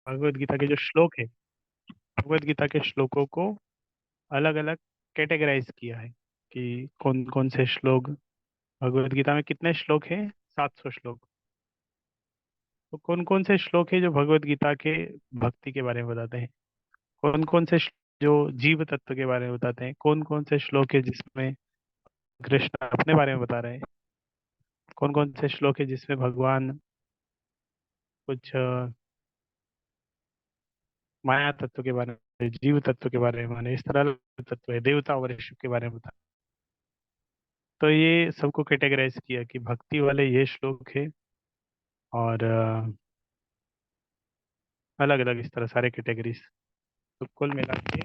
भगवत गीता के जो श्लोक है, भगवत गीता के श्लोकों को अलग अलग कैटेगराइज किया है कि कौन कौन से श्लोक, भगवत गीता में कितने श्लोक हैं? 700 श्लोक। तो कौन कौन से श्लोक है जो भगवत गीता के भक्ति के बारे में बताते हैं? कौन कौन से जो जीव तत्व के बारे में बताते हैं? कौन कौन से श्लोक है जिसमें कृष्ण अपने बारे में बता रहे हैं? कौन कौन से श्लोक है जिसमें भगवान कुछ माया तत्व के बारे में, जीव तत्व के बारे में, माने इस तरह तत्व है, देवता और ऋषि के बारे में बता। तो ये सबको कैटेगराइज किया कि भक्ति वाले ये श्लोक है, और अलग अलग इस तरह सारे कैटेगरीज। तो कुल मिला के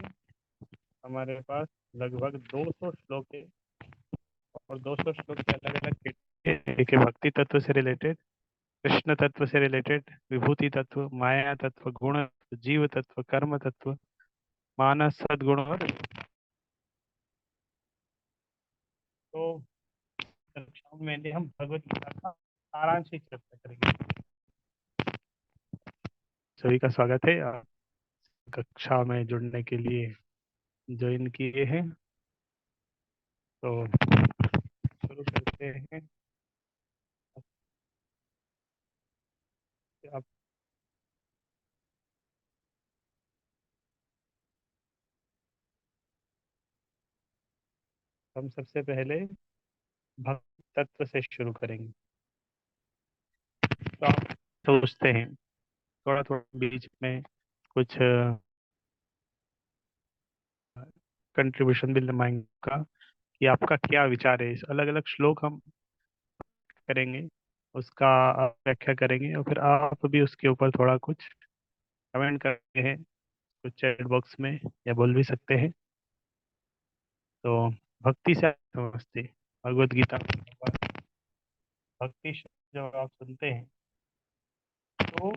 हमारे पास लगभग 200 श्लोक है, और 200 श्लोक के अलग अलग कैटेगरी, एक है भक्ति तत्व से रिलेटेड, कृष्ण तत्व से रिलेटेड, विभूति तत्व, माया तत्व, गुण, जीव तत्व, कर्म तत्व, मानस, सद्गुण और। तो कक्षाओं में हम भगवत गीता का सारांश ही चर्चा करेंगे। सभी का स्वागत है, आप कक्षा में जुड़ने के लिए ज्वाइन किए हैं। तो शुरू करते हैं। आप हम सबसे पहले भक्ति तत्व से शुरू करेंगे। तो आप सोचते हैं थोड़ा थोड़ा बीच में कुछ कंट्रीब्यूशन भी लमाएंगे का, कि आपका क्या विचार है। इस अलग अलग श्लोक हम करेंगे, उसका आप व्याख्या करेंगे, और फिर आप भी उसके ऊपर थोड़ा कुछ कमेंट करते हैं कुछ चैट बॉक्स में, या बोल भी सकते हैं। तो भक्ति से आप समझते हैं भगवत गीता में, भक्ति शब्द जब आप सुनते हैं तो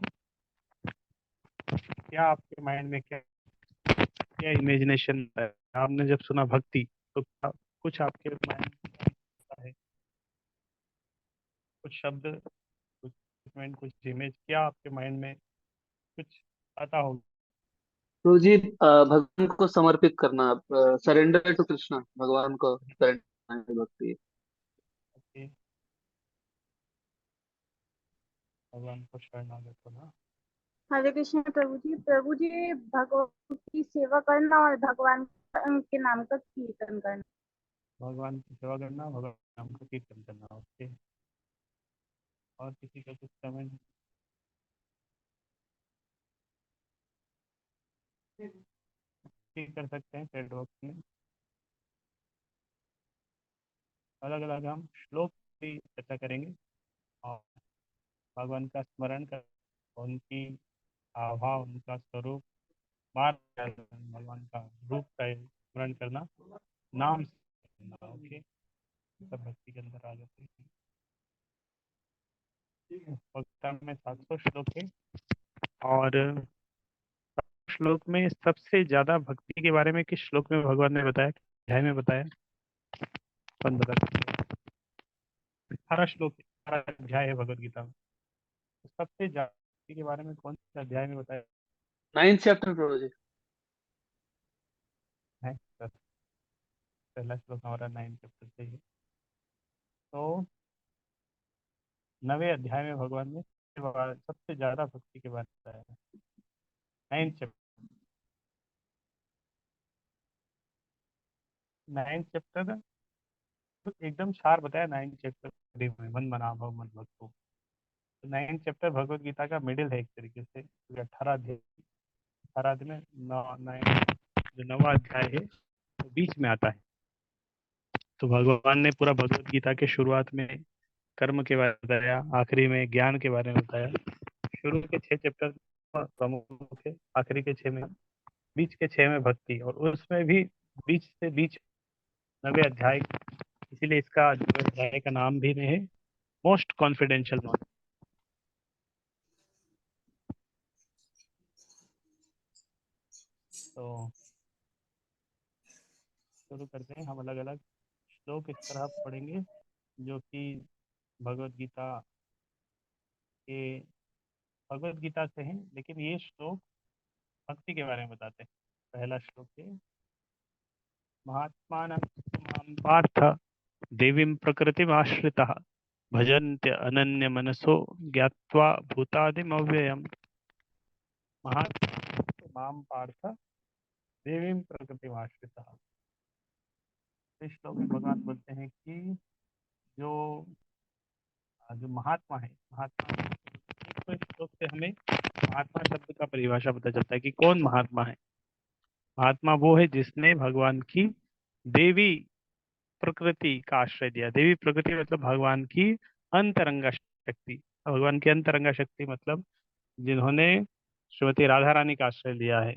क्या आपके माइंड में क्या क्या इमेजिनेशन है? आपने जब सुना भक्ति तो कुछ आपके माइंड में क्या आता है? कुछ शब्द, कुछ statement, कुछ इमेज, क्या आपके माइंड में कुछ आता होगा? तो जी भगवान को समर्पित करना, सरेंडर टू कृष्णा, भगवान को सरेंडर भक्ति। कि भगवान को शरणागत होना। हरे कृष्ण प्रभु जी। प्रभु जी, भगवान की सेवा करना और भगवान के नाम का कीर्तन करना। भगवान की सेवा करना, भगवान के नाम का कीर्तन करना। ओके, और किसी का कुछ कमेंट? ठीक कर सकते हैं चैट बॉक्स में। अलग अलग हम श्लोक की चर्चा करेंगे, और भगवान का स्मरण कर, उनकी आभा, उनका स्वरूप, बार बार भगवान का रूप का स्मरण करना, नाम से करना। ओके, सब भक्ति के अंदर आ जाते हैं। भक्ता में 700 श्लोक है, और श्लोक में सबसे ज्यादा भक्ति के बारे में किस श्लोक में भगवान ने बताया, अध्याय में बताया? कौन बता सकते हैं? 18 श्लोक, 18 अध्याय है भगवत गीता में। तो सबसे ज्यादा भक्ति के बारे में कौन से अध्याय में बताया 9th चैप्टर प्रभु जी। है? तो पहला श्लोक हमारा 9 चैप्टर से है। तो 9वें अध्याय में भगवान ने सबसे ज्यादा भक्ति के बारे में बताया है। 9 चैप्टर तो एकदम सार बताया। 9 चैप्टर में मन मना भव मन भक्तो। तो 9 चैप्टर भगवत गीता का मिडिल है एक तरीके से, क्योंकि 18 अध्याय, 18 में 9 जो 9वां अध्याय है वो बीच में आता है। तो भगवान ने पूरा भगवत गीता के शुरुआत में कर्म के बारे में बताया, आखिरी में ज्ञान के बारे में बताया। शुरू के 6 चैप्टर प्रमुख है, आखिरी के 6 में, बीच के 6 में भक्ति, और उसमें भी बीच से बीच 9वें अध्याय, इसीलिए इसका जो अध्याय का नाम भी है मोस्ट कॉन्फिडेंशियल नॉट। तो शुरू करते हैं। हम अलग अलग श्लोक इस तरह पढ़ेंगे जो कि भगवत गीता के भगवत गीता से हैं, लेकिन ये श्लोक भक्ति के बारे में बताते हैं। पहला श्लोक है, महात्मानं मां पार्थ देवीं प्रकृतिमाश्रितः भजन्ते अनन्य मनसो ज्ञात्वा भूतादिमव्ययम्। महात्मा मां पार्थ देवीं प्रकृतिमाश्रितः। इस श्लोक में भगवान बोलते हैं कि जो जो महात्मा है, महात्मा, एक तो इस श्लोक से हमें महात्मा शब्द का परिभाषा पता चलता है कि कौन महात्मा है। महात्मा वो है जिसने भगवान की देवी प्रकृति का आश्रय दिया। देवी प्रकृति मतलब भगवान की अंतरंगा शक्ति। भगवान की अंतरंगा शक्ति मतलब जिन्होंने श्रीमती राधा रानी का आश्रय लिया है,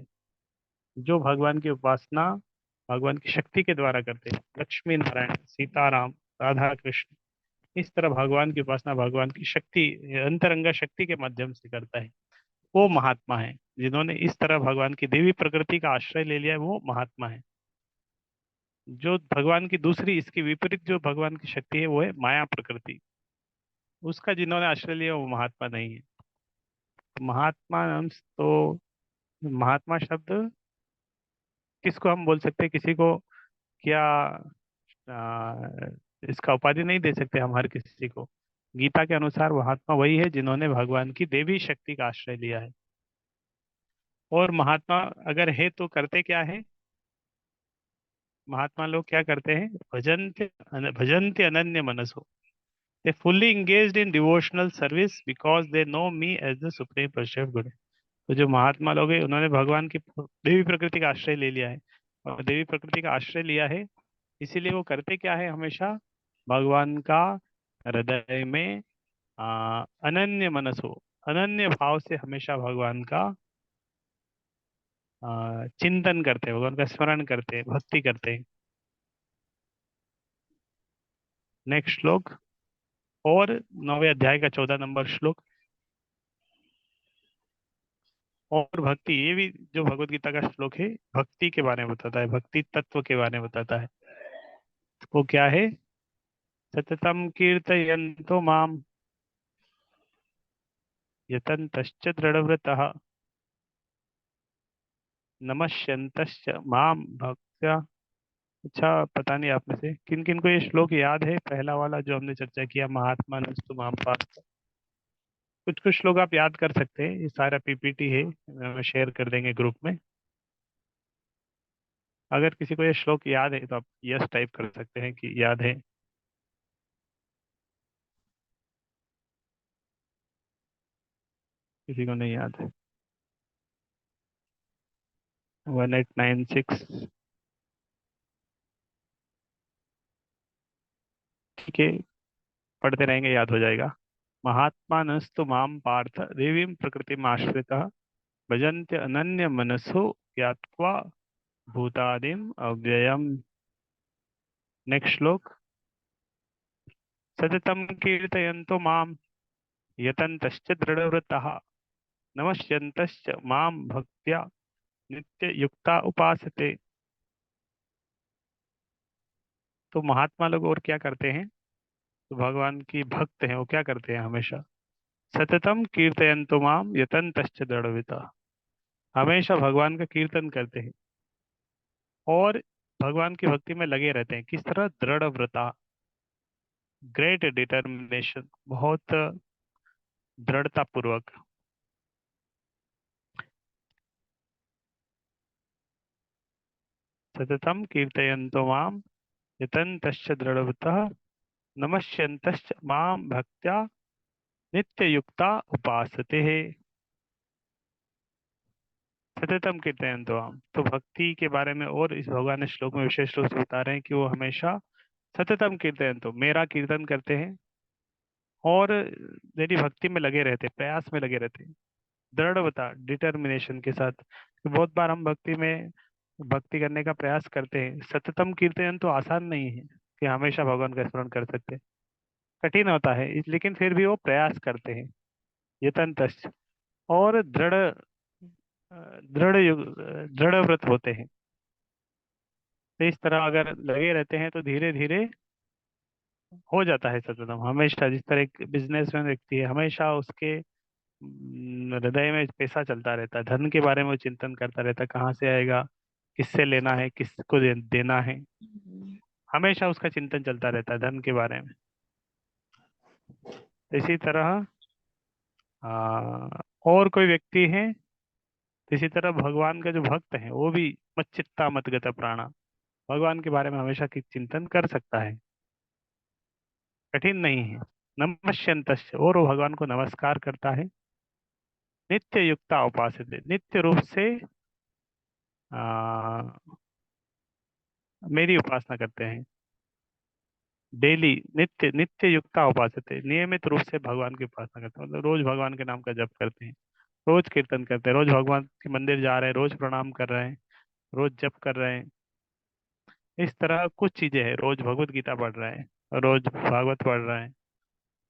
जो भगवान की उपासना भगवान की शक्ति के द्वारा करते हैं। लक्ष्मी नारायण, सीताराम, राधा कृष्ण, इस तरह भगवान की उपासना भगवान की शक्ति, अंतरंगा शक्ति के माध्यम से करता है, वो महात्मा है। जिन्होंने इस तरह भगवान की देवी प्रकृति का आश्रय ले लिया है, वो महात्मा है। जो भगवान की दूसरी, इसकी विपरीत जो भगवान की शक्ति है, वो है माया प्रकृति। उसका जिन्होंने आश्रय लिया वो महात्मा नहीं है। महात्मा अंश तो, महात्मा शब्द किसको हम बोल सकते हैं? किसी को क्या आ, इसका उपाधि नहीं दे सकते हम हर किसी को। गीता के अनुसार महात्मा वही है जिन्होंने भगवान की देवी शक्ति का आश्रय लिया है। और महात्मा अगर है तो करते क्या है? महात्मा लोग क्या करते हैं? भजन्ते अनन्य मनसो। They fully engaged in devotional service because they know me as the supreme personality of Godhead. तो जो महात्मा लोग हैं उन्होंने भगवान की देवी प्रकृति का आश्रय ले लिया है, और देवी प्रकृति का आश्रय लिया है इसीलिए वो करते क्या है? हमेशा भगवान का हृदय में अनन्य मनस हो, अनन्य भाव से हमेशा भगवान का चिंतन करते हैं, भगवान का स्मरण करते हैं, भक्ति करते हैं। नेक्स्ट श्लोक, और 9वें अध्याय का 14 नंबर श्लोक। और भक्ति, ये भी जो भगवत गीता का श्लोक है भक्ति के बारे में बताता है, भक्ति तत्व के बारे में बताता है। वो क्या है? सततम कीर्तयन्तो माम यतन्तश्च दृढ़व्रतः नमस्यन्तश्च माम भक्त्या। अच्छा, पता नहीं आप में से किन किन को ये श्लोक याद है? पहला वाला जो हमने चर्चा किया, महात्मा नस्तु माम पार्थ। कुछ कुछ श्लोक आप याद कर सकते हैं, ये सारा पीपीटी है, हम शेयर कर देंगे ग्रुप में। अगर किसी को ये श्लोक याद है तो आप यस टाइप कर सकते हैं कि याद है। किसी को नहीं याद है? 1896। ठीक है, पढ़ते रहेंगे, याद हो जाएगा। महात्मा नस्तु माम पार्थ देवीं प्रकृतिम आश्रितः भजन्ते अनन्य मनसो ज्ञात्वा भूतादिम अव्ययम। नेक्स्ट श्लोक, सततम कीर्तयन्तो माम यतन्तश्च दृढ़व्रतः नमस्यन्तश्च माम भक्त्या नित्य युक्ता उपासते। तो महात्मा लोग और क्या करते हैं? तो भगवान की भक्त हैं, वो क्या करते हैं? हमेशा सततम कीर्तयन्तो माम यतन्तश्च दृढ़व्रतः, हमेशा भगवान का कीर्तन करते हैं और भगवान की भक्ति में लगे रहते हैं। किस तरह? दृढ़ व्रता, ग्रेट डिटर्मिनेशन, बहुत दृढ़ता पूर्वक। सततम कीर्तयन्तो माम यतन्तश्च दृढ़व्रतः नमस्यन्तश्च माम भक्त्या नित्य युक्ता उपासते है। सततम कीर्तयन्तो माम, तो भक्ति के बारे में और इस भगवान ने श्लोक में विशेष रूप से बता रहे हैं कि वो हमेशा सततम कीर्तयन्तो, मेरा कीर्तन करते हैं और मेरी भक्ति में लगे रहते हैं, प्रयास में लगे रहते हैं, दृढ़ता, डिटर्मिनेशन के साथ। बहुत बार हम भक्ति में भक्ति करने का प्रयास करते हैं, सततम कीर्तन तो आसान नहीं है कि हमेशा भगवान का स्मरण कर सकते हैं, कठिन होता है, लेकिन फिर भी वो प्रयास करते हैं, यतन्तश्च, और दृढ़ व्रत होते हैं। तो इस तरह अगर लगे रहते हैं तो धीरे धीरे हो जाता है सततम। हमेशा जिस तरह एक बिजनेसमैन व्यक्ति है, हमेशा उसके हृदय में पैसा चलता रहता है, धन के बारे में वो चिंतन करता रहता है, कहाँ से आएगा, किससे लेना है, किसको देना है, हमेशा उसका चिंतन चलता रहता है धन के बारे में। इसी तरह और कोई व्यक्ति है, इसी तरह भगवान का जो भक्त है वो भी मच्चित्ता मतगत प्राणा, भगवान के बारे में हमेशा की चिंतन कर सकता है, कठिन नहीं है। नमस्यंत, और वो भगवान को नमस्कार करता है। नित्य युक्ता उपासित, नित्य रूप से आ, मेरी उपासना करते हैं। डेली, नित्य नित्य युक्ता उपासित, नियमित रूप से भगवान की उपासना करते हैं, मतलब रोज भगवान के नाम का जप करते हैं, रोज कीर्तन करते हैं, रोज भगवान के मंदिर जा रहे हैं, रोज प्रणाम कर रहे हैं, रोज जप कर रहे हैं। इस तरह कुछ चीजें हैं, रोज भगवत गीता पढ़ रहे हैं, रोज भागवत पढ़ रहे हैं,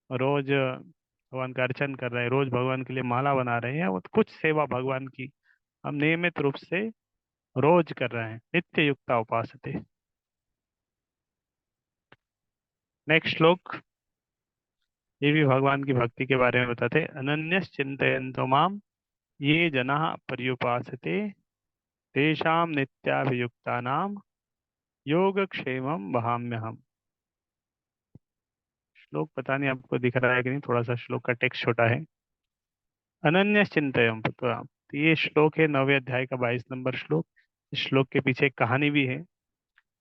रोज भगवान का अर्चन कर रहे हैं, रोज भगवान के लिए माला बना रहे हैं, और कुछ सेवा भगवान की हम नियमित रूप से रोज कर रहे हैं। नित्य युक्ता उपासते। नेक्स्ट श्लोक, ये भी भगवान की भक्ति के बारे में बताते हैं। अनन्यस चिंतयन्तो माम ये जनाः पर्युपासते तेषां नित्याभियुक्तानां योगक्षेमं वहाम्यहम्। श्लोक पता नहीं आपको दिख रहा है कि नहीं, थोड़ा सा श्लोक का टेक्स्ट छोटा है। अनन्य चिंतयम, तो ये श्लोक है 9वें अध्याय का 22 नंबर श्लोक। इस श्लोक के पीछे एक कहानी भी है।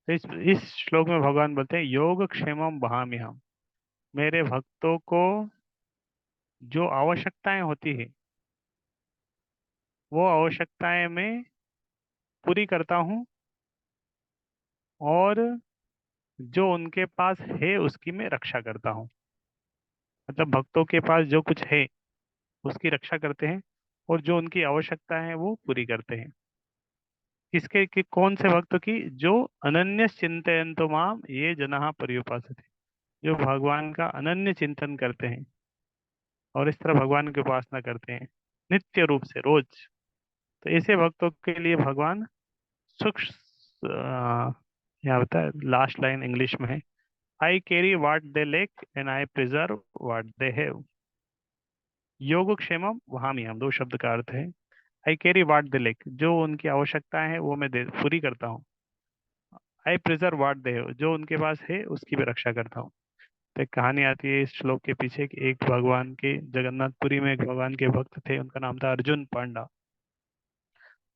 तो इस श्लोक में भगवान बोलते हैं योग क्षेमम वहाम्यहम्, मेरे भक्तों को जो आवश्यकताएं होती है वो आवश्यकताएं मैं पूरी करता हूँ, और जो उनके पास है उसकी मैं रक्षा करता हूँ। मतलब भक्तों के पास जो कुछ है उसकी रक्षा करते हैं, और जो उनकी आवश्यकता है वो पूरी करते हैं। किसके कि कौन से भक्तों की? जो अनन्य चिंतयन्तो माम ये जनाः पर्युपासते, जो भगवान का अनन्य चिंतन करते हैं और इस तरह भगवान की उपासना करते हैं नित्य रूप से रोज। तो ऐसे भक्तों के लिए भगवान सुख, यहाँ होता है लास्ट लाइन इंग्लिश में है, I carry what they lack and I preserve what they have. योगक्षेमम वहाम्यहम्, दो शब्द का अर्थ है। I carry what they lack, जो उनकी आवश्यकताएं हैं वो मैं पूरी करता हूँ। I preserve what they have, जो उनके पास है उसकी भी रक्षा करता हूँ। तो एक कहानी आती है इस श्लोक के पीछे कि एक भगवान के जगन्नाथपुरी में एक भगवान के भक्त थे, उनका नाम था अर्जुन पांडा।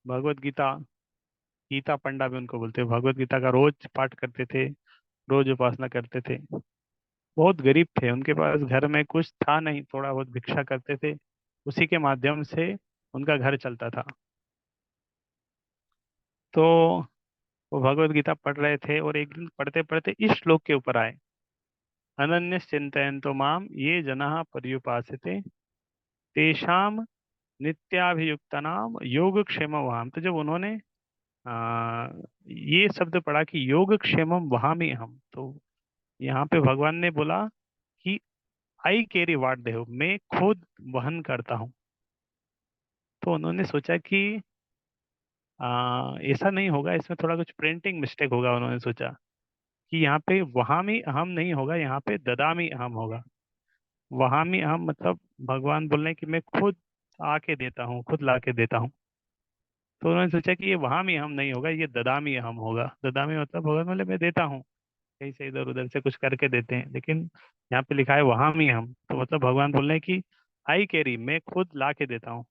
भगवत गीता, गीता पंडा भी उनको बोलते हैं। भगवत गीता का रोज पाठ करते थे, रोज उपासना करते थे। बहुत गरीब थे, उनके पास घर में कुछ था नहीं, थोड़ा बहुत भिक्षा करते थे, उसी के माध्यम से उनका घर चलता था। तो वो भगवत गीता पढ़ रहे थे और एक दिन पढ़ते पढ़ते इस श्लोक के ऊपर आए, अनन्य चिंतयन्तो माम ये जनाः पर्युपासते तेषाम नित्याभियुक्तानाम योगक्षेम वहाम। तो जब उन्होंने आ, ये शब्द पढ़ा कि योगक्षेमम वहामि हम, तो यहाँ पे भगवान ने बोला कि आई कैरी व्हाट दे हो, मैं खुद वहन करता हूँ। तो उन्होंने सोचा कि ऐसा नहीं होगा, इसमें थोड़ा कुछ प्रिंटिंग मिस्टेक होगा। उन्होंने सोचा कि यहाँ पे वहामी अहम नहीं होगा, यहाँ पे ददामी अहम होगा। वहामी अहम मतलब भगवान बोल रहे हैं कि मैं खुद आके देता हूँ, खुद ला के देता हूँ। तो उन्होंने सोचा कि ये वहामी अहम नहीं होगा, ये ददामी अहम होगा। ददामी मतलब भगवान बोले मैं देता हूँ, कहीं से इधर उधर से कुछ करके देते हैं, लेकिन यहाँ पे लिखा है वहामी अहम, तो मतलब भगवान बोल रहे हैं कि आई कैरी, मैं खुद ला के देता हूँ।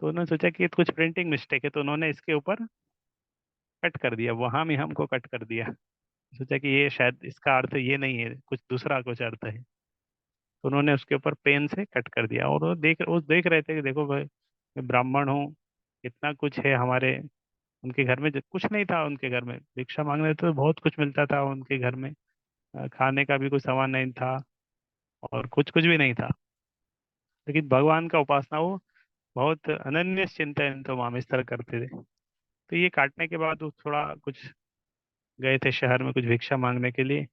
तो उन्होंने सोचा कि ये तो कुछ प्रिंटिंग मिस्टेक है, तो उन्होंने इसके ऊपर कट कर दिया, वहामी हम को कट कर दिया। सोचा कि ये शायद इसका अर्थ ये नहीं है, कुछ दूसरा कुछ अर्थ है। तो उन्होंने उसके ऊपर पेन से कट कर दिया, और वो देख रहे थे कि देखो भाई, मैं ब्राह्मण हूँ, इतना कुछ है हमारे। उनके घर में कुछ नहीं था, उनके घर में भिक्षा मांगने तो बहुत कुछ मिलता था उनके घर में, खाने का भी कुछ सामान नहीं था, और कुछ कुछ भी नहीं था। लेकिन भगवान का उपासना वो बहुत अनन्य चिंतन तो माम इस तरह करते थे। तो ये काटने के बाद वो थोड़ा कुछ गए थे शहर में कुछ भिक्षा मांगने के लिए।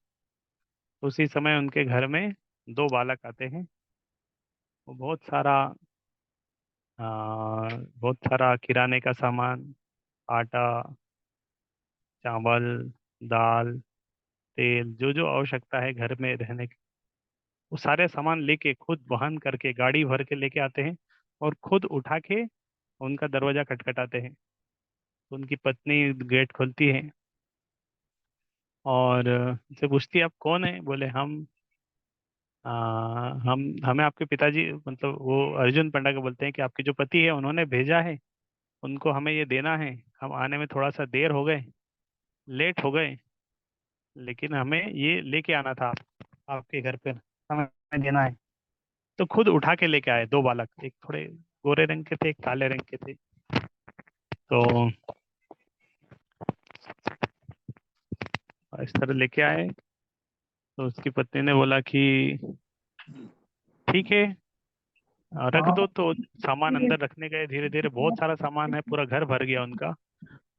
उसी समय उनके घर में दो बालक आते हैं। वो बहुत सारा किराने का सामान, आटा, चावल, दाल, तेल, जो जो आवश्यकता है घर में रहने की, वो सारे सामान लेके खुद वहन करके गाड़ी भर के लेके आते हैं और खुद उठा के उनका दरवाजा खटखटाते हैं। तो उनकी पत्नी गेट खोलती है और उनसे पूछती है आप कौन है? बोले आ, हम हमें आपके पिताजी, मतलब वो अर्जुन पंडा को बोलते हैं कि आपके जो पति है उन्होंने भेजा है, उनको हमें ये देना है। हम आने में थोड़ा सा देर हो गए, लेट हो गए, लेकिन हमें ये लेके आना था आपके घर पे, हमें देना है। तो खुद उठा के लेके आए दो बालक, एक थोड़े गोरे रंग के थे, एक काले रंग के थे। तो इस तरह लेके आए। तो उसकी पत्नी ने बोला कि ठीक है, रख दो। तो सामान अंदर रखने गए, धीरे धीरे बहुत सारा सामान है, पूरा घर भर गया उनका।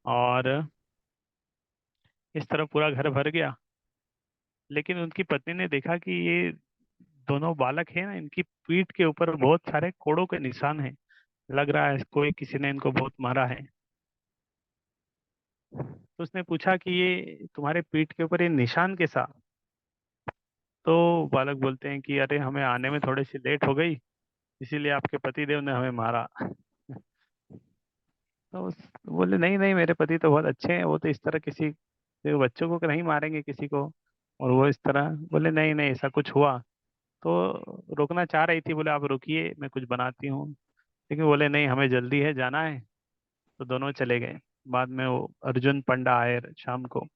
और इस तरह पूरा घर भर गया। लेकिन उनकी पत्नी ने देखा कि ये दोनों बालक हैं ना, इनकी पीठ के ऊपर बहुत सारे कोड़ों के निशान हैं। लग रहा है कोई किसी ने इनको बहुत मारा है। तो उसने पूछा कि ये तुम्हारे पीठ के ऊपर ये निशान कैसा? तो बालक बोलते हैं कि अरे हमें आने में थोड़ी सी लेट हो गई, इसीलिए आपके पतिदेव ने हमें मारा। तो बोले नहीं नहीं, मेरे पति तो बहुत अच्छे हैं, वो तो इस तरह किसी बच्चों को नहीं मारेंगे किसी को। और वो इस तरह बोले नहीं नहीं, ऐसा कुछ हुआ। तो रोकना चाह रही थी, बोले आप रुकिए, मैं कुछ बनाती हूँ। लेकिन बोले नहीं, हमें जल्दी है, जाना है। तो दोनों चले गए। बाद में वो अर्जुन पंडा आए शाम को।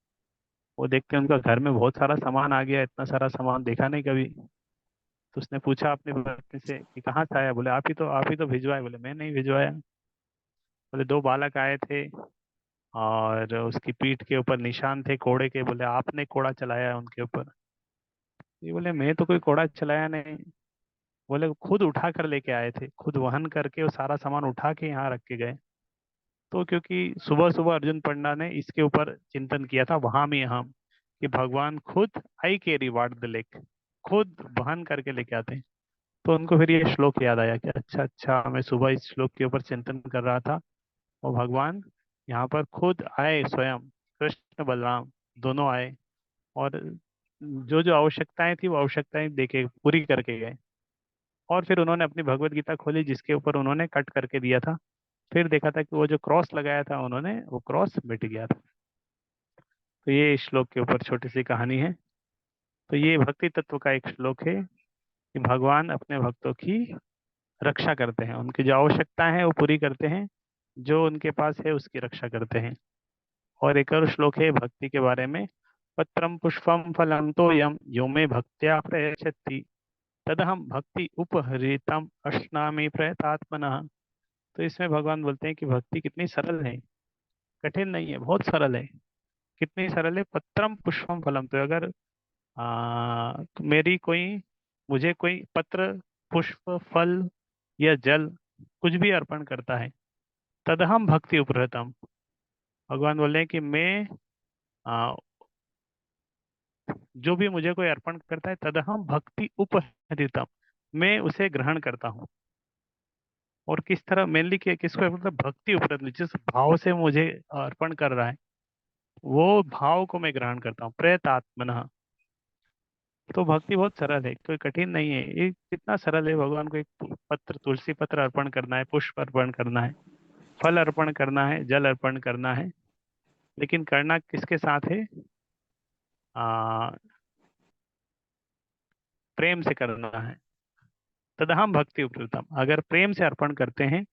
वो देखते हैं उनका घर में बहुत सारा सामान आ गया, इतना सारा सामान देखा नहीं कभी। तो उसने पूछा अपनी पत्नी से कि कहाँ से आया? बोले आप ही तो भिजवाए। बोले मैं नहीं भिजवाया। बोले दो बालक आए थे और उसकी पीठ के ऊपर निशान थे कोड़े के, बोले आपने कोड़ा चलाया है उनके ऊपर। ये बोले मैं तो कोई कोड़ा चलाया नहीं। बोले खुद उठा कर लेके आए थे, खुद वहन करके वो सारा सामान उठा के यहाँ रख के गए। तो क्योंकि सुबह सुबह अर्जुन पंडा ने इसके ऊपर चिंतन किया था वहां में यहाँ, कि भगवान खुद I carry what the lake, खुद वहन करके लेके आते हैं। तो उनको फिर ये श्लोक याद आया कि अच्छा अच्छा, मैं सुबह इस श्लोक के ऊपर चिंतन कर रहा था और भगवान यहाँ पर खुद आए स्वयं, कृष्ण बलराम दोनों आए। और जो जो आवश्यकताएं थी वो आवश्यकताएं देके पूरी करके गए। और फिर उन्होंने अपनी भगवत गीता खोली जिसके ऊपर उन्होंने कट करके दिया था। फिर देखा था कि वो जो क्रॉस लगाया था उन्होंने, वो क्रॉस मिट गया था। तो ये इस श्लोक के ऊपर छोटी सी कहानी है। तो ये भक्ति तत्व का एक श्लोक है कि भगवान अपने भक्तों की रक्षा करते हैं, उनकी जो आवश्यकताएं हैं वो पूरी करते हैं, जो उनके पास है उसकी रक्षा करते हैं। और एक और श्लोक है भक्ति के बारे में, पत्रम पुष्पम फलम तो यम यो मे भक्त्या प्रयच्छति तदहम भक्ति उपहृतम अश्नामि प्रयतात्मनः। तो इसमें भगवान बोलते हैं कि भक्ति कितनी सरल है, कठिन नहीं है, बहुत सरल है। कितनी सरल है, पत्रम पुष्पम फलम। तो अगर तो मेरी कोई मुझे कोई पत्र, पुष्प, फल या जल कुछ भी अर्पण करता है, तदहम भक्ति उपहृतम। भगवान बोले हैं कि मैं आ, जो भी मुझे कोई अर्पण करता है, तदहम भक्ति उपहृतम, मैं उसे ग्रहण करता हूँ। और किस तरह मेनली किसको मतलब भक्ति उपहृत, जिस भाव से मुझे अर्पण कर रहा है वो भाव को मैं ग्रहण करता हूँ, प्रयतात्मनः। तो भक्ति बहुत सरल है, कोई कठिन नहीं है। ये कितना सरल है, भगवान को एक पत्र, तुलसी पत्र अर्पण करना है, पुष्प अर्पण करना है, फल अर्पण करना है, जल अर्पण करना है। लेकिन करना किसके साथ है? आ, प्रेम से करना है। तदहम भक्ति उपकृतम, अगर प्रेम से अर्पण करते हैं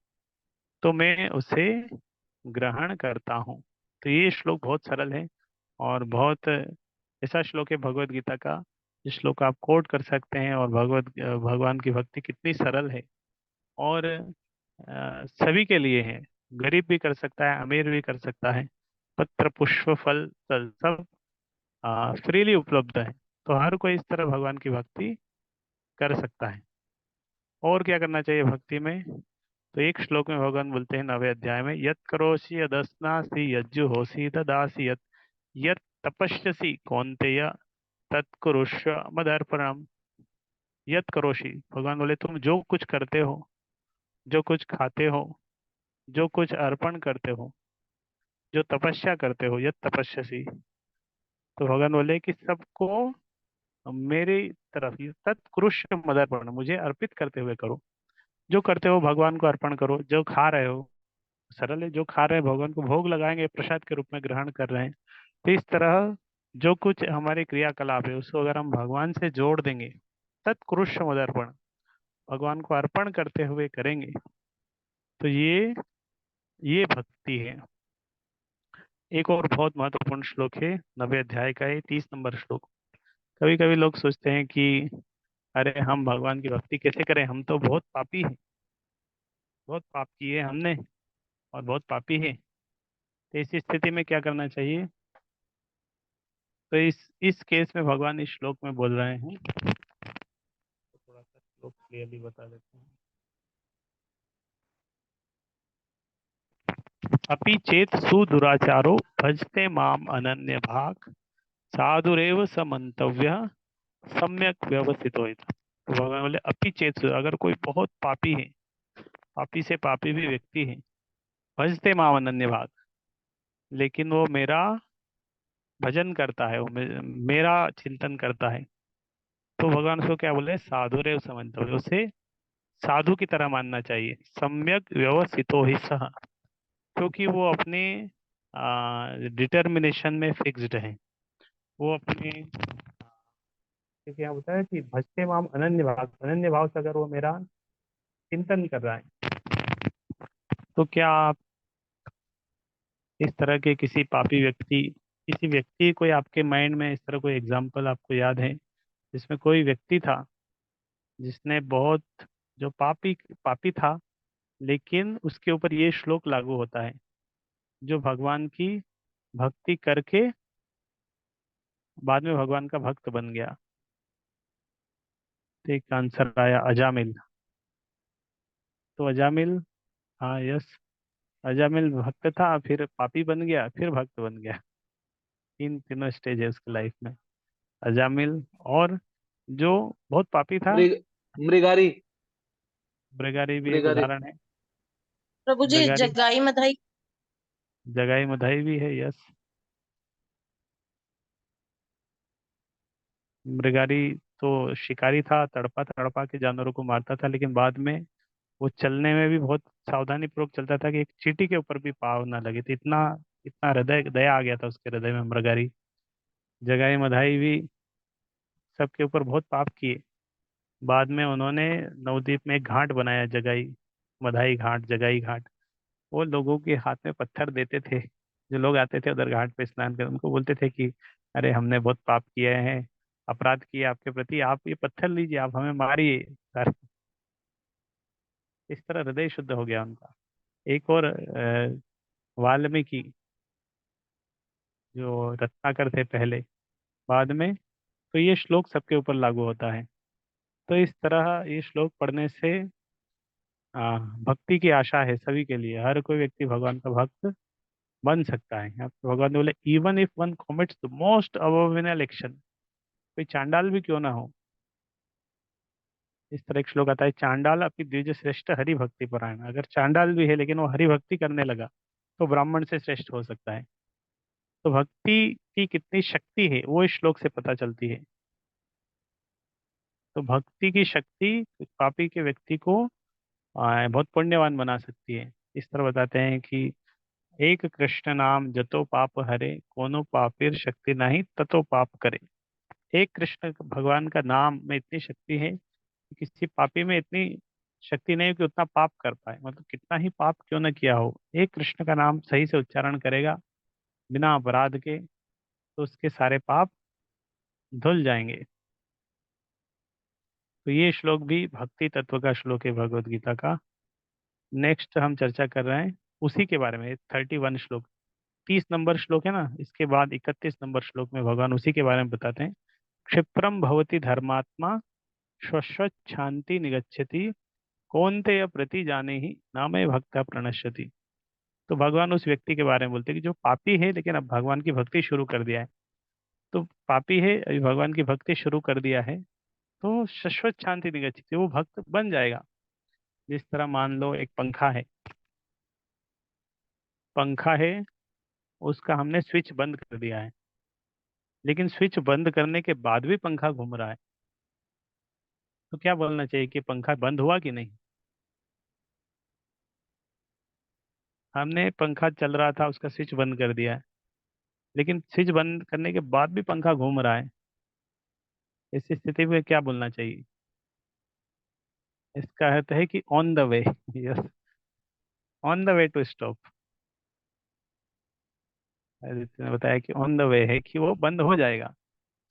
तो मैं उसे ग्रहण करता हूँ। तो ये श्लोक बहुत सरल है और बहुत ऐसा श्लोक है भगवत गीता का, इस श्लोक आप कोट कर सकते हैं। और भगवान की भक्ति कितनी सरल है और सभी के लिए है। गरीब भी कर सकता है, अमीर भी कर सकता है। पत्र पुष्प फल तल सब फ्रीली उपलब्ध है। तो हर कोई इस तरह भगवान की भक्ति कर सकता है। और क्या करना चाहिए भक्ति में? तो एक श्लोक में भगवान बोलते हैं 9वें अध्याय में, यत करोषि यदस्नासि यज्जुहोषि तदासि यत यत तपस्यसि कौन्तेय तत्कुरुष्व मदर्पणम। यत करोषि, भगवान बोले तुम जो कुछ करते हो, जो कुछ खाते हो, जो कुछ अर्पण करते हो, जो तपस्या करते हो, यत तपस्यसि। तो भगवान बोले कि सबको मेरी तरफ ये तत्कृष्ण मदर्पण, मुझे अर्पित करते हुए करो। जो करते हो भगवान को अर्पण करो। जो खा रहे हो, सरल है, जो खा रहे हैं भगवान को भोग लगाएंगे, प्रसाद के रूप में ग्रहण कर रहे हैं। तो इस तरह जो कुछ हमारे क्रियाकलाप है उसको अगर हम भगवान से जोड़ देंगे, तत्कृष्ण मदर्पण, भगवान को अर्पण करते हुए करेंगे, तो ये भक्ति है। एक और बहुत महत्वपूर्ण श्लोक है, 9वें अध्याय का है, 30 नंबर श्लोक। कभी कभी लोग सोचते हैं कि अरे हम भगवान की भक्ति कैसे करें, हम तो बहुत पापी हैं, बहुत पाप किए हमने और बहुत पापी है। तो इस स्थिति में क्या करना चाहिए? तो इस केस में भगवान इस श्लोक में बोल रहे हैं, तो थोड़ा सा श्लोक क्लियरली बता देते हैं। अपि चेत सुदुराचारो भजते माम अनन्य भाग, साधुरेव समन्तव्य सम्यक व्यवस्थित हो। तो भगवान बोले अपि चेत, अगर कोई बहुत पापी है, पापी से पापी भी व्यक्ति है, भजते माम अनन्य भाग, लेकिन वो मेरा भजन करता है, वो मेरा चिंतन करता है, तो भगवान उसको क्या बोले? साधुरेव समन्तव्य, उसे साधु की तरह मानना चाहिए। सम्यक व्यवस्थितो ही सह, क्योंकि वो अपने डिटर्मिनेशन में फिक्स्ड है। वो अपने, क्योंकि यहाँ होता है कि भजते माम अनन्य भाव, अनन्य भाव से अगर वो मेरा चिंतन कर रहा है, तो क्या आप इस तरह के किसी पापी व्यक्ति, किसी व्यक्ति, कोई आपके माइंड में इस तरह कोई एग्जाम्पल आपको याद है जिसमें कोई व्यक्ति था जिसने बहुत, जो पापी पापी था, लेकिन उसके ऊपर ये श्लोक लागू होता है, जो भगवान की भक्ति करके बाद में भगवान का भक्त बन गया? तो एक आंसर आया अजामिल। तो अजामिल, हाँ यस, अजामिल भक्त था, फिर पापी बन गया, फिर भक्त बन गया। इन तीनों स्टेज है उसकी लाइफ में, अजामिल, और जो बहुत पापी था, मृग मृगारी ब्रगारी भी एक मृगारी उदाहरण है। प्रभु जी ब्रगारी, जगाई मधाई। जगाई मधाई भी है, यस। मृगारी तो शिकारी था, तड़पा तड़पा के जानवरों को मारता था, लेकिन बाद में वो चलने में भी बहुत सावधानी पूर्वक चलता था कि एक चींटी के ऊपर भी पाव ना लगे। तो इतना इतना हृदय दया आ गया था उसके हृदय में, मृगारी। जगाई मधाई भी सबके ऊपर बहुत पाप किए। बाद में उन्होंने नवद्वीप में एक घाट बनाया, जगाई मधाई घाट, जगाई घाट। वो लोगों के हाथ में पत्थर देते थे, जो लोग आते थे उधर घाट पे स्नान कर, उनको बोलते थे कि अरे हमने बहुत पाप किए हैं, अपराध किए आपके प्रति, आप ये पत्थर लीजिए, आप हमें मारिए सर। इस तरह हृदय शुद्ध हो गया उनका। एक और वाल्मीकि, जो रत्नाकर थे पहले, बाद में। तो ये श्लोक सबके ऊपर लागू होता है। तो इस तरह ये श्लोक पढ़ने से भक्ति की आशा है सभी के लिए, हर कोई व्यक्ति भगवान का भक्त बन सकता है। यहाँ पे भगवान ने बोले even if one commits the most abominable action, कोई चांडाल भी क्यों ना हो। इस तरह एक श्लोक आता है, चांडाल अपनी द्विज श्रेष्ठ हरि भक्ति परायण, अगर चांडाल भी है लेकिन वो हरि भक्ति करने लगा तो ब्राह्मण से श्रेष्ठ हो सकता है। तो भक्ति की कितनी शक्ति है वो इस श्लोक से पता चलती है। तो भक्ति की शक्ति पापी के व्यक्ति को बहुत पुण्यवान बना सकती है। इस तरह बताते हैं कि एक कृष्ण नाम जतो पाप हरे, कोनो पापीर शक्ति नहीं ततो पाप करे। एक कृष्ण भगवान का नाम में इतनी शक्ति है कि किसी पापी में इतनी शक्ति नहीं है कि उतना पाप कर पाए, मतलब कितना ही पाप क्यों न किया हो, एक कृष्ण का नाम सही से उच्चारण करेगा बिना अपराध के, तो उसके सारे पाप धुल जाएंगे। तो ये श्लोक भी भक्ति तत्व का श्लोक है भगवत गीता का। नेक्स्ट हम चर्चा कर रहे हैं उसी के बारे में, 31 श्लोक, 30 नंबर श्लोक है ना, इसके बाद 31 नंबर श्लोक में भगवान उसी के बारे में बताते हैं। क्षिप्रम भवति धर्मात्मा शाश्वत शांति निगच्छति, कौन्तेय प्रति जाने ही नामे भक्ता प्रणश्यति। तो भगवान उस व्यक्ति के बारे में बोलते हैं कि जो पापी है लेकिन अब भगवान की भक्ति शुरू कर दिया है। तो पापी है, अभी भगवान की भक्ति शुरू कर दिया है, तो शाश्वत शांति निगच्छति, वो भक्त बन जाएगा। जिस तरह मान लो एक पंखा है, पंखा है, उसका हमने स्विच बंद कर दिया है, लेकिन स्विच बंद करने के बाद भी पंखा घूम रहा है, तो क्या बोलना चाहिए कि पंखा बंद हुआ कि नहीं? हमने पंखा चल रहा था, उसका स्विच बंद कर दिया है, लेकिन स्विच बंद करने के बाद भी पंखा घूम रहा है, इस स्थिति में क्या बोलना चाहिए? इसका अर्थ है कि on the way. Yes, on the way to stop. Aditya ने बताया कि ऑन द वे है, कि वो बंद हो जाएगा।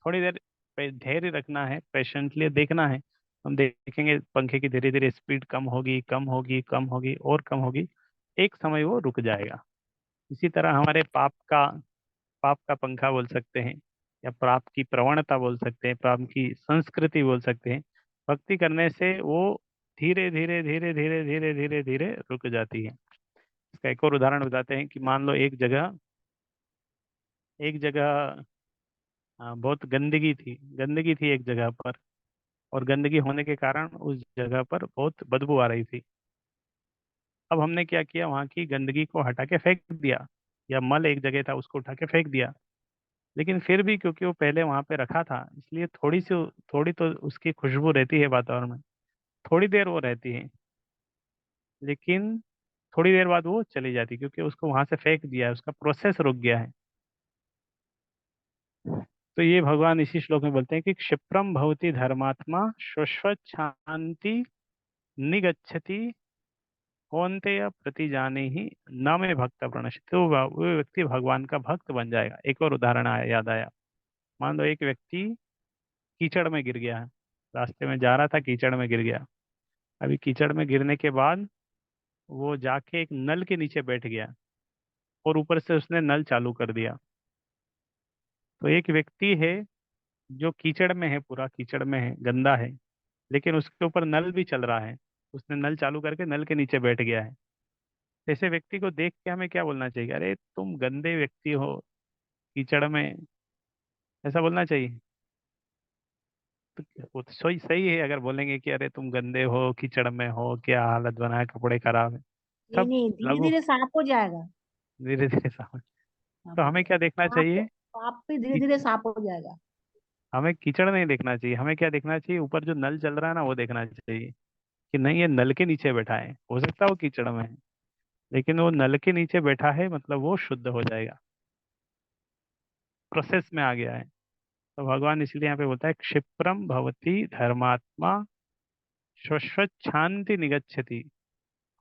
थोड़ी देर धैर्य रखना है, पेशेंटली देखना है। हम देखेंगे पंखे की धीरे धीरे स्पीड कम होगी, कम होगी, कम होगी और कम होगी, एक समय वो रुक जाएगा। इसी तरह हमारे पाप का पंखा बोल सकते हैं, या पाप की प्रवणता बोल सकते हैं, पाप की संस्कृति बोल सकते हैं। भक्ति करने से वो धीरे धीरे धीरे धीरे धीरे धीरे धीरे रुक जाती है। इसका एक और उदाहरण बताते हैं कि मान लो एक जगह बहुत गंदगी थी एक जगह पर, और गंदगी होने के कारण उस जगह पर बहुत बदबू आ रही थी। अब हमने क्या किया, वहाँ की गंदगी को हटा के फेंक दिया, या मल एक जगह था उसको उठा के फेंक दिया। लेकिन फिर भी क्योंकि वो पहले वहां पे रखा था, इसलिए थोड़ी तो उसकी खुशबू रहती है वातावरण में, थोड़ी देर वो रहती है, लेकिन थोड़ी देर बाद वो चली जाती है, क्योंकि उसको वहां से फेंक दिया है, उसका प्रोसेस रुक गया है। तो ये भगवान इसी श्लोक में बोलते हैं कि क्षिप्रम भवति धर्मात्मा शाश्वत शांति निगच्छति कौन्तेय प्रति जाने ही न में भक्त प्रणश्यति। तो वो व्यक्ति भगवान का भक्त बन जाएगा। एक और उदाहरण याद आया। मान लो एक व्यक्ति कीचड़ में गिर गया है, रास्ते में जा रहा था, कीचड़ में गिर गया। अभी कीचड़ में गिरने के बाद वो जाके एक नल के नीचे बैठ गया, और ऊपर से उसने नल चालू कर दिया। तो एक व्यक्ति है जो कीचड़ में है, पूरा कीचड़ में है, गंदा है, लेकिन उसके ऊपर नल भी चल रहा है, उसने नल चालू करके नल के नीचे बैठ गया है। ऐसे व्यक्ति को देख के हमें क्या बोलना चाहिए? अरे तुम गंदे व्यक्ति हो, कीचड़ में, ऐसा बोलना चाहिए? तो वो तो सही सही है अगर बोलेंगे कि अरे तुम गंदे हो, कीचड़ में हो, क्या हालत बना है, कपड़े खराब है, नहीं सब नहीं, धीरे लगो, धीरे साफ हो जाएगा। धीरे धीरे समझ। हाँ, तो हमें क्या देखना पाप चाहिए? पाप भी धीरे कि धीरे साफ हो जाएगा। हमें कीचड़ नहीं देखना चाहिए, हमें क्या देखना चाहिए? ऊपर जो नल चल रहा है ना, वो देखना चाहिए कि नहीं, ये नल के नीचे बैठा है, हो सकता है वो कीचड़ में है, लेकिन वो नल के नीचे बैठा है, मतलब वो शुद्ध हो जाएगा, प्रोसेस में आ गया है। तो भगवान इसलिए यहाँ पे बोलता है क्षिप्रम भवति धर्मात्मा शाश्वत शांति निगच्छति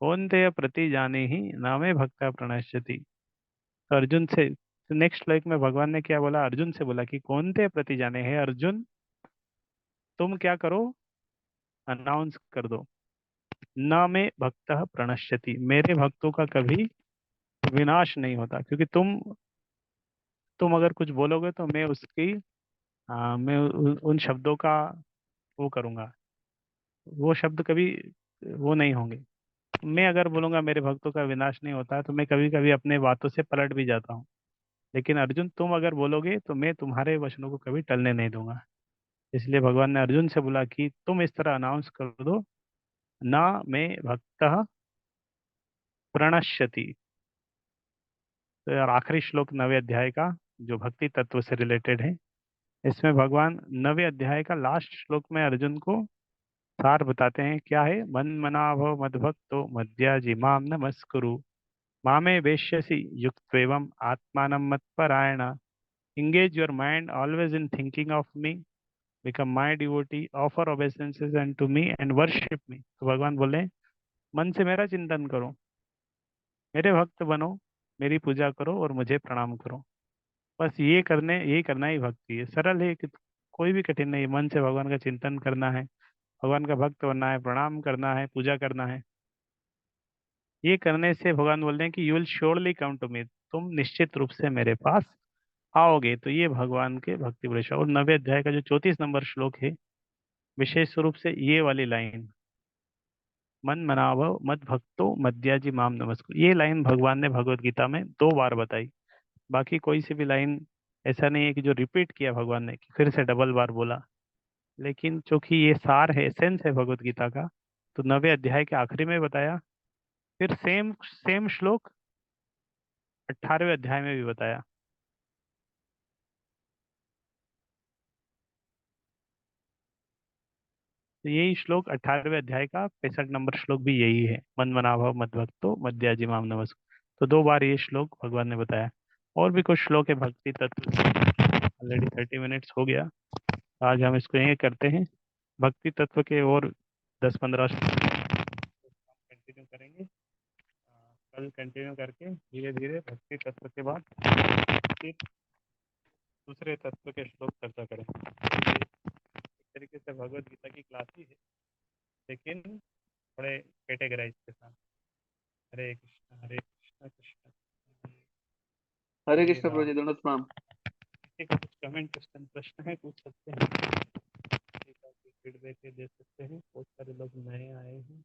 कौन्तेय प्रति जाने ही नामे भक्ता प्रणश्यति। तो अर्जुन से, नेक्स्ट श्लोक में भगवान ने क्या बोला? अर्जुन से बोला कि कौन्तेय प्रति जाने, है अर्जुन, तुम क्या करो, अनाउंस कर दो, न में भक्त प्रणश्यति, मेरे भक्तों का कभी विनाश नहीं होता, क्योंकि तुम अगर कुछ बोलोगे तो मैं उसकी, मैं उन शब्दों का वो करूंगा, वो शब्द कभी वो नहीं होंगे। मैं अगर बोलूंगा मेरे भक्तों का विनाश नहीं होता, तो मैं कभी कभी अपने बातों से पलट भी जाता हूँ। लेकिन अर्जुन, तुम अगर बोलोगे तो मैं तुम्हारे वचनों को कभी टलने नहीं दूंगा। इसलिए भगवान ने अर्जुन से बोला कि तुम इस तरह अनाउंस कर दो, ना मैं भक्त प्रणश्यति। तो यार आखिरी श्लोक 9वें अध्याय का, जो भक्ति तत्व से रिलेटेड है, इसमें भगवान 9वें अध्याय का लास्ट श्लोक में अर्जुन को सार बताते हैं। क्या है? मन मना भव मद्भक्तो मद्याजी माम नमस्कुरु, मामे वेश्यसि युक्त्वेवम् आत्मानं मत्परायण, engage your mind always in thinking of me, become my devotee, offer obeisances unto me and worship me। तो भगवान बोले, मन से मेरा चिंतन करो, मेरे भक्त बनो, मेरी पूजा करो और मुझे प्रणाम करो। बस यही करना ही भक्ति है। सरल है कि कोई भी कठिन नहीं, मन से भगवान का चिंतन करना है, भगवान का भक्त बनना है, प्रणाम करना है, पूजा करना है। ये करने से भगवान बोल रहे हैं कि you will surely come to me, तुम निश्चित रूप से मेरे पास आओगे। तो ये भगवान के भक्ति प्रवेश। और 9वें अध्याय का जो 34 नंबर श्लोक है, विशेष रूप से ये वाली लाइन, मन मनाभव मद भक्तो मद्याजी माम नमस्कुरु, ये लाइन भगवान ने भगवत गीता में 2 बार बताई। बाकी कोई सी भी लाइन ऐसा नहीं है कि जो रिपीट किया भगवान ने, कि फिर से डबल बार बोला। लेकिन चूंकि ये सार है, एसेंस है भगवत गीता का, तो 9वें अध्याय के आखिरी में बताया। फिर सेम सेम श्लोक 18वें अध्याय में भी बताया। तो यही श्लोक 18वें अध्याय का 65 नंबर श्लोक भी यही है, मन मना भव मद्भक्तो मद्याजी माम नमस्क। तो 2 बार ये श्लोक भगवान ने बताया। और भी कुछ श्लोक है भक्ति तत्व। ऑलरेडी 30 मिनट्स हो गया, आज हम इसको यही करते हैं। भक्ति तत्व के और 10-15 कंटिन्यू करेंगे। कल कंटिन्यू करके धीरे धीरे भक्ति तत्व के बाद फिर दूसरे तत्व के श्लोक चर्चा करेंगे। तो ये एक तरीके से भगवत गीता की क्लास ही है, लेकिन थोड़े कैटेगराइज के साथ। हरे कृष्ण कृष्ण कृष्ण हरे हरे कृष्ण प्रभु राम। जी, दंडवत प्रणाम। किसी को कुछ कमेंट क्वेश्चन प्रश्न है पूछ सकते हैं, फीडबैक दे सकते हैं। बहुत सारे लोग नए आए हैं।